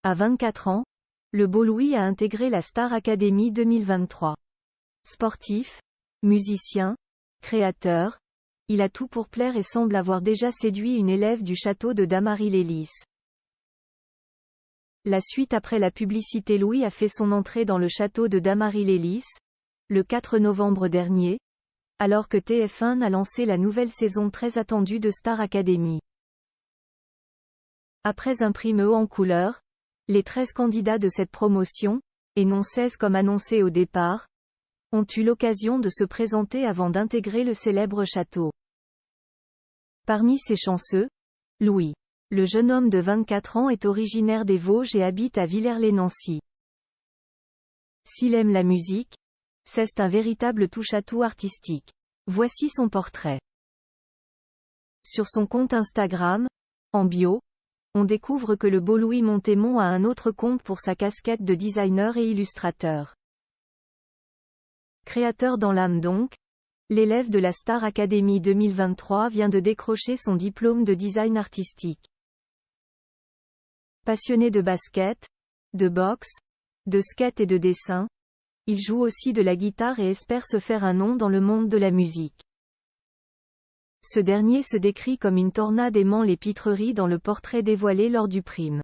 À 24 ans, le beau Louis a intégré la Star Academy 2023. Sportif, musicien, créateur, il a tout pour plaire et semble avoir déjà séduit une élève du château de Damary-les-Lys. La suite après la publicité. Louis a fait son entrée dans le château de Damary-les-Lys, le 4 novembre dernier, alors que TF1 a lancé la nouvelle saison très attendue de Star Academy. Après un prime haut en couleur, les 13 candidats de cette promotion, et non 16 comme annoncé au départ, ont eu l'occasion de se présenter avant d'intégrer le célèbre château. Parmi ces chanceux, Louis. Le jeune homme de 24 ans est originaire des Vosges et habite à Villers-lès-Nancy. S'il aime la musique, c'est un véritable touche-à-tout artistique. Voici son portrait. Sur son compte Instagram, en bio, on découvre que le beau Louis Montémont a un autre compte pour sa casquette de designer et illustrateur. Créateur dans l'âme donc, l'élève de la Star Academy 2023 vient de décrocher son diplôme de design artistique. Passionné de basket, de boxe, de skate et de dessin, il joue aussi de la guitare et espère se faire un nom dans le monde de la musique. Ce dernier se décrit comme une tornade aimant les pitreries dans le portrait dévoilé lors du prime.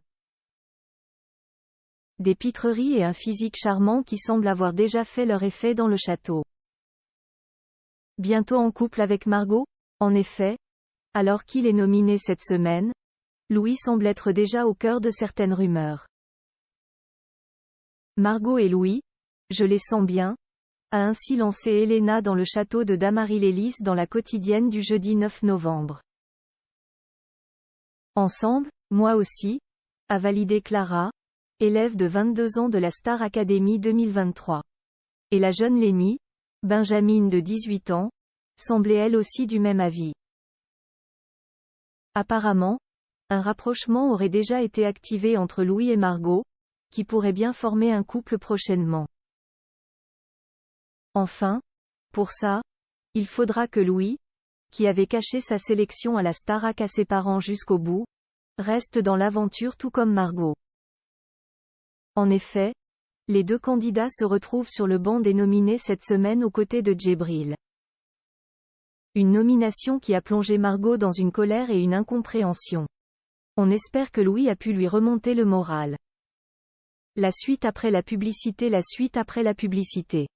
Des pitreries et un physique charmant qui semblent avoir déjà fait leur effet dans le château. Bientôt en couple avec Margot? En effet, alors qu'il est nominé cette semaine, Louis semble être déjà au cœur de certaines rumeurs. Margot et Louis, je les sens bien, a ainsi lancé Elena dans le château de Damary-les-Lys dans la quotidienne du jeudi 9 novembre. Ensemble, moi aussi, a validé Clara, élève de 22 ans de la Star Academy 2023. Et la jeune Lénie, Benjamine de 18 ans, semblait elle aussi du même avis. Apparemment, un rapprochement aurait déjà été activé entre Louis et Margot, qui pourrait bien former un couple prochainement. Enfin, pour ça, il faudra que Louis, qui avait caché sa sélection à la Starac à ses parents jusqu'au bout, reste dans l'aventure tout comme Margot. En effet, les deux candidats se retrouvent sur le banc des nominés cette semaine aux côtés de Djibril. Une nomination qui a plongé Margot dans une colère et une incompréhension. On espère que Louis a pu lui remonter le moral. La suite après la publicité. La suite après la publicité.